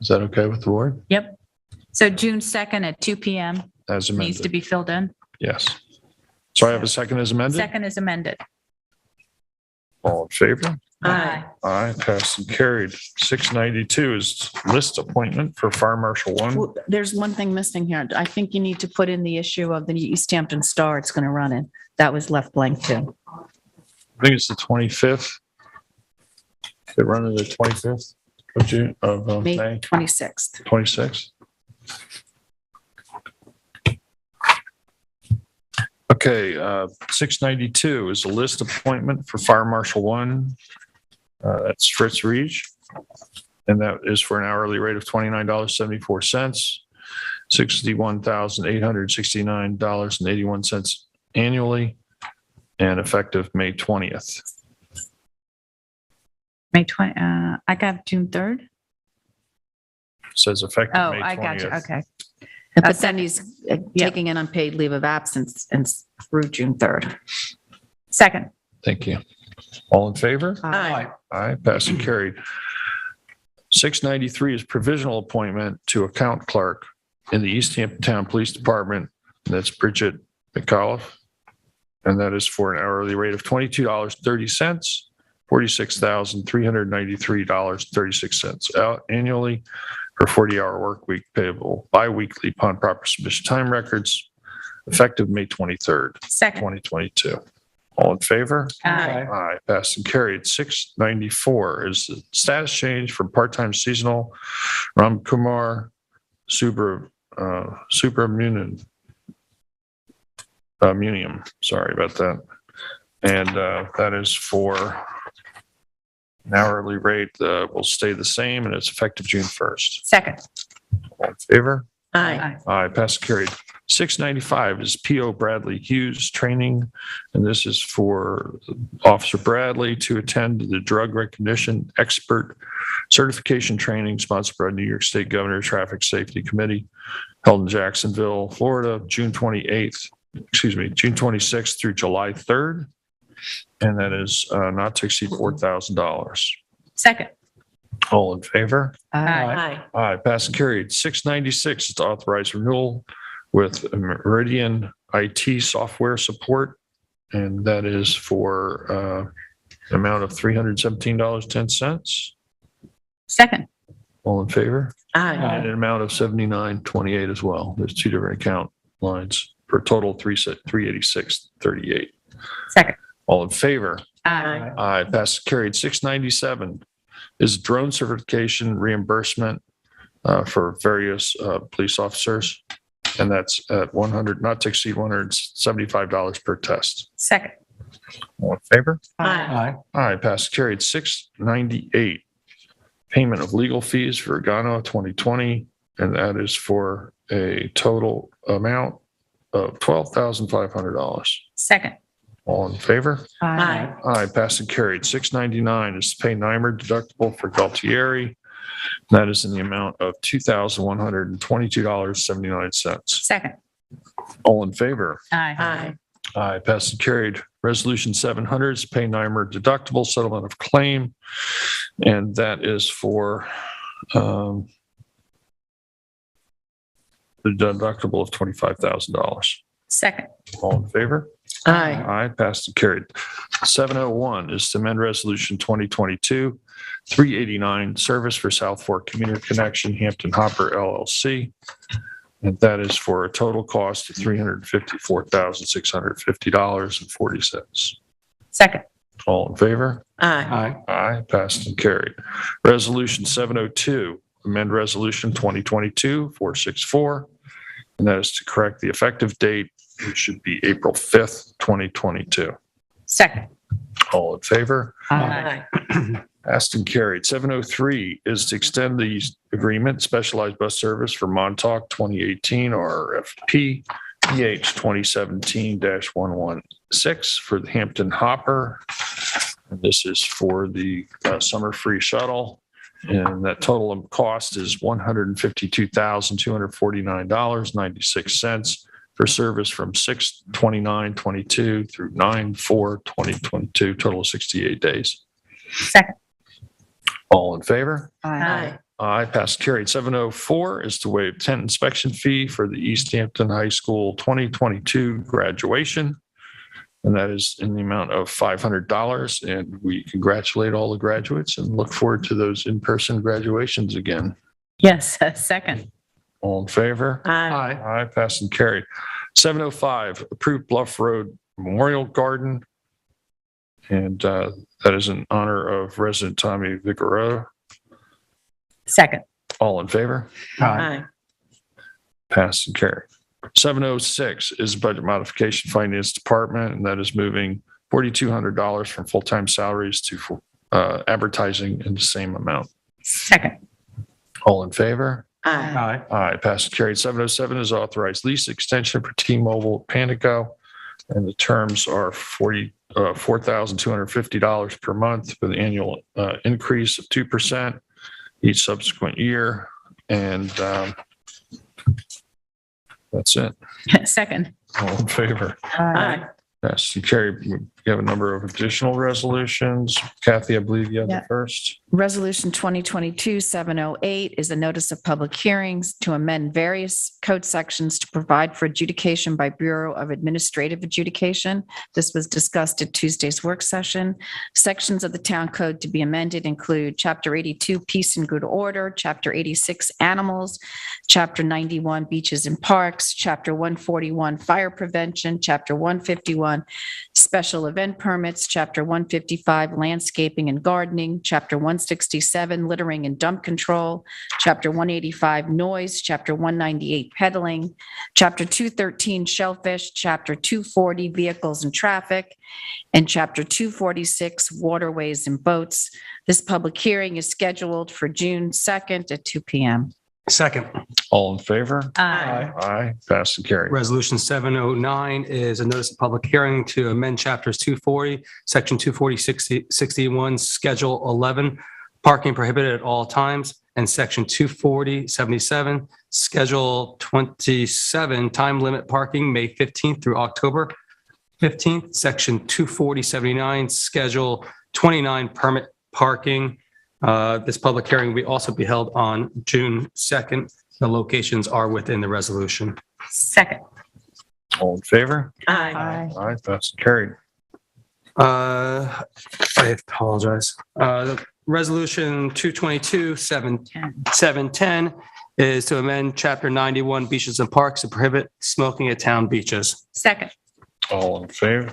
Is that okay with the board? Yep. So June 2nd at 2 PM As needs to amended? be filled in. Yes. So I have a second as amended? Second is amended. All in favor? Aye. Aye, passed and carried. 692 is list appointment for Fire Marshal 1. Well, there's one thing missing here. I think you need to put in the issue of the East Hampton Star it's going to run in. That was left blank too. I think it's the 25th. They run it the 25th of June, of May May 26th. 26th. Okay, 692 is a list appointment for Fire Marshal 1. That's Fritz Reach. And that is for an hourly rate of $29.74, $61,869.81 annually, and effective May 20th. May 20, I got June 3rd. Says effective Oh, May 20th. I got you. Okay. But But then then he's taking an unpaid leave of absence and through June 3rd. Second. Thank you. All in favor? Aye. Aye, passed and carried. 693 is provisional appointment to account clerk in the East Hampton Town Police Department. And that's Bridget McAuliffe. And that is for an hourly rate of $22.30, $46,393.36 out annually for a 40-hour work week payable bi-weekly upon proper submission time records, effective May 23rd, Second. 2022. All in favor? Aye. Aye, passed and carried. 694 is the status change from part-time seasonal Ram Kumar Subramaniam. Sorry about that. And that is for an hourly rate will stay the same, and it's effective June 1st. Second. All in favor? Aye. Aye, passed and carried. 695 is P.O. Bradley Hughes training, and this is for Officer Bradley to attend the Drug Recognition Expert Certification Training sponsored by New York State Governor Traffic Safety Committee, held in Jacksonville, Florida, June 26th through July 3rd. And that is not to exceed $4,000. Second. All in favor? Aye. Aye, passed and carried. 696 is to authorize renewal with Meridian IT software support. And that is for an amount of $317.10. Second. All in favor? Aye. And an amount of $79.28 as well. There's two different account lines for a total of $386.38. Second. All in favor? Aye. Aye, passed and carried. 697 is drone certification reimbursement for various police officers. And that's at not to exceed $175 per test. Second. All in favor? Aye. Aye, passed and carried. 698, payment of legal fees for Gano 2020, and that is for a total amount of $12,500. Second. All in favor? Aye. Aye, passed and carried. 699 is to pay NYMER deductible for Galtieri. That is in the amount of $2,122.79. Second. All in favor? Aye. Aye. Aye, passed and carried. Resolution 700 is pay NYMER deductible settlement of claim. And that is for the deductible of $25,000. Second. All in favor? Aye. Aye, passed and carried. 701 is to amend Resolution 2022-389, Service for South Fork Community Connection, Hampton Hopper LLC. And that is for a total cost of $354,650.40. Second. All in favor? Aye. Aye, passed and carried. Resolution 702, amend Resolution 2022-464, and that is to correct the effective date, which should be April 5th, 2022. Second. All in favor? Aye. Passed and carried. 703 is to extend the agreement, specialized bus service for Montauk 2018 RFP EH 2017-116 for the Hampton Hopper. And this is for the summer free shuttle. And that total cost is $152,249.96 for service from 6/29/22 through 9/4/2022, total of 68 days. Second. All in favor? Aye. Aye, passed, carried. 704 is to waive tent inspection fee for the East Hampton High School 2022 graduation. And that is in the amount of $500. And we congratulate all the graduates and look forward to those in-person graduations again. Yes. Second. All in favor? Aye. Aye, passed and carried. 705, approved Bluff Road Memorial Garden. And that is in honor of resident Tommy Vigoro. Second. All in favor? Aye. Passed and carried. 706 is Budget Modification Finance Department, and that is moving $4,200 from full-time salaries to advertising in the same amount. Second. All in favor? Aye. Aye, passed and carried. 707 is authorized lease extension for T-Mobile Panago, and the terms are $4,250 per month with an annual increase of 2% each subsequent year. And that's it. Second. All in favor? Aye. Yes, you carry, you have a number of additional resolutions. Kathy, I believe you have Yeah. the first. Resolution 2022-708 is a notice of public hearings to amend various code sections to provide for adjudication by Bureau of Administrative Adjudication. This was discussed at Tuesday's work session. Sections of the town code to be amended include Chapter 82, Peace and Good Order, Chapter 86, Animals, Chapter 91, Beaches and Parks, Chapter 141, Fire Prevention, Chapter 151, Special Event Permits, Chapter 155, Landscaping and Gardening, Chapter 167, Littering and Dump Control, Chapter 185, Noise, Chapter 198, Peddling, Chapter 213, Shellfish, Chapter 240, Vehicles and Traffic, and Chapter 246, Waterways and Boats. This public hearing is scheduled for June 2nd at 2 p.m. Second. All in favor? Aye. Aye, passed and carried. Resolution 709 is a notice of public hearing to amend chapters 240, section 240-61, schedule 11, parking prohibited at all times, and section 240-77, schedule 27, time limit parking, May 15th through October 15th, section 240-79, schedule 29, permit parking. This public hearing will also be held on June 2nd. The locations are within the resolution. Second. All in favor? Aye. Aye, passed and carried. I apologize. Resolution 222-710 is to amend Chapter 91 Beaches and Parks to prohibit smoking at town beaches. Second. All in favor?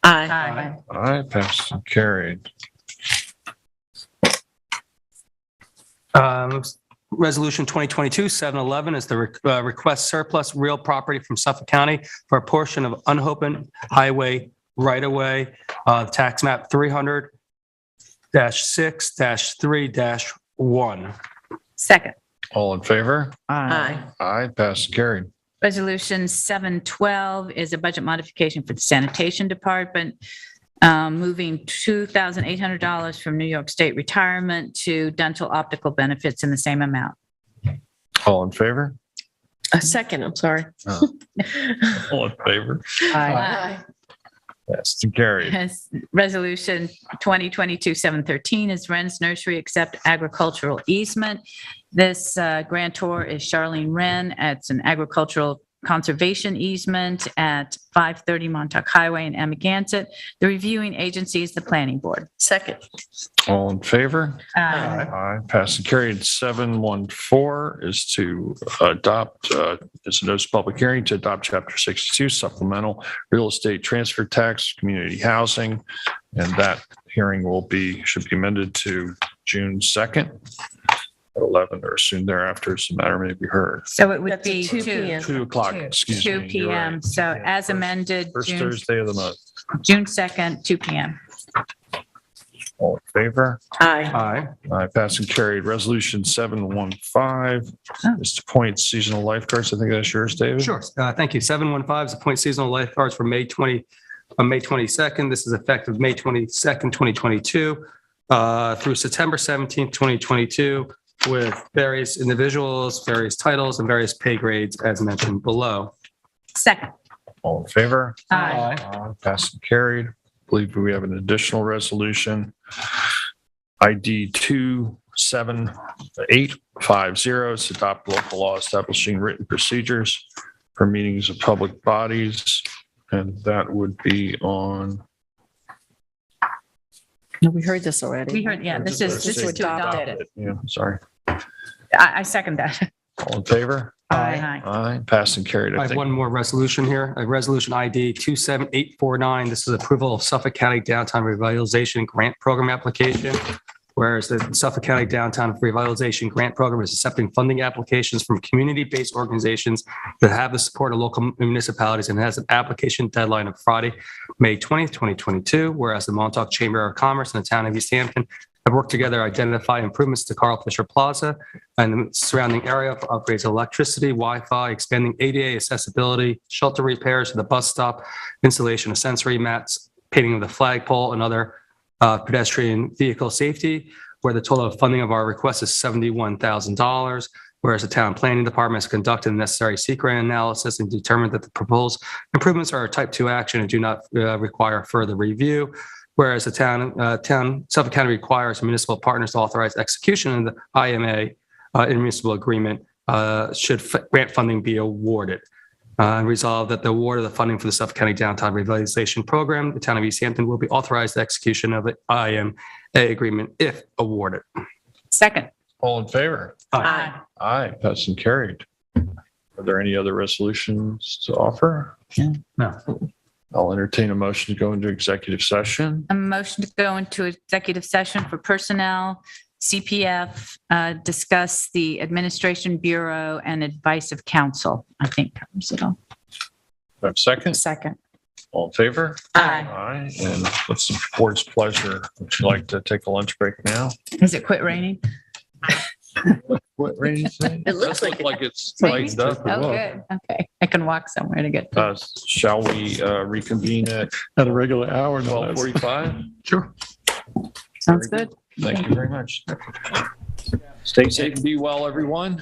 Aye. Aye, passed and carried. Resolution 2022-711 is the request surplus real property from Suffolk County for a portion of unopened highway right-of-way, tax map 300-6-3-1. Second. All in favor? Aye. Aye, passed and carried. Resolution 712 is a budget modification for the sanitation department, moving $2,800 from New York State retirement to dental optical benefits in the same amount. All in favor? A second, I'm sorry. All in favor? Aye. Passed and carried. Resolution 2022-713 is Wren's Nursery Accept Agricultural Easement. This grantor is Charlene Wren. It's an agricultural conservation easement at 530 Montauk Highway in Amagansett. The reviewing agency is the planning board. Second. All in favor? Aye. Aye. Passed and carried. 714 is to adopt, it's a notice of public hearing to adopt Chapter 62 supplemental real estate transfer tax, community housing. And that hearing should be amended to June 2nd at 11 or soon thereafter, so the matter may be heard. So it would That's be at 2 p.m. 2 o'clock, excuse me. 2 you're p.m. right. So as amended, First June Thursday of the month. 2nd, 2 p.m. All in favor? Aye. Aye. Passed and carried. Resolution 715 is to appoint seasonal lifeguards. I think that's yours, David. Sure. Thank you. 715 is appoint seasonal lifeguards for May 22nd. This is effective May 22nd, 2022 through September 17th, 2022 with various individuals, various titles, and various pay grades as mentioned below. Second. All in favor? Aye. Passed and carried. I believe we have an additional resolution. ID 27850 is to adopt local law establishing written procedures for meetings of public bodies. And that would be on. No, we heard this already. We heard, yeah, this is to adopt it. Yeah, sorry. I second that. All in favor? Aye. Aye. Passed and carried. I have one more resolution here, a resolution ID 27849. This is approval of Suffolk County Downtown Revitalization Grant Program application. Whereas the Suffolk County Downtown Revitalization Grant Program is accepting funding applications from community-based organizations that have the support of local municipalities and has an application deadline of Friday, May 20th, 2022. Whereas the Montauk Chamber of Commerce and the town of East Hampton have worked together to identify improvements to Carl Fisher Plaza and the surrounding area for upgrades of electricity, Wi-Fi, expanding ADA accessibility, shelter repairs to the bus stop, installation of sensory mats, painting of the flagpole, and other pedestrian vehicle safety, where the total of funding of our request is $71,000. Whereas the town planning department has conducted the necessary secret analysis and determined that the proposed improvements are a type 2 action and do not require further review. Whereas the Suffolk County requires municipal partners to authorize execution of the IMA intermunicipal agreement should grant funding be awarded. And resolve that the award of the funding for the Suffolk County Downtown Revitalization Program, the town of East Hampton will be authorized the execution of the IMA agreement if awarded. Second. All in favor? Aye. Aye. Passed and carried. Are there any other resolutions to offer? No. I'll entertain a motion to go into executive session. A motion to go into executive session for personnel, CPF, discuss the administration bureau and advice of counsel, I think covers it all. Do I have a second? Second. All in favor? Aye. Aye. And what's the board's pleasure? Would you like to take a lunch break now? Is it quit raining? What rains? It looks like it. It's lightened up. Oh, good. Okay. I can walk somewhere to get. Shall we reconvene at At a regular hour. 12:45? Sure. Sounds good. Thank you very much. Stay safe and be well, everyone.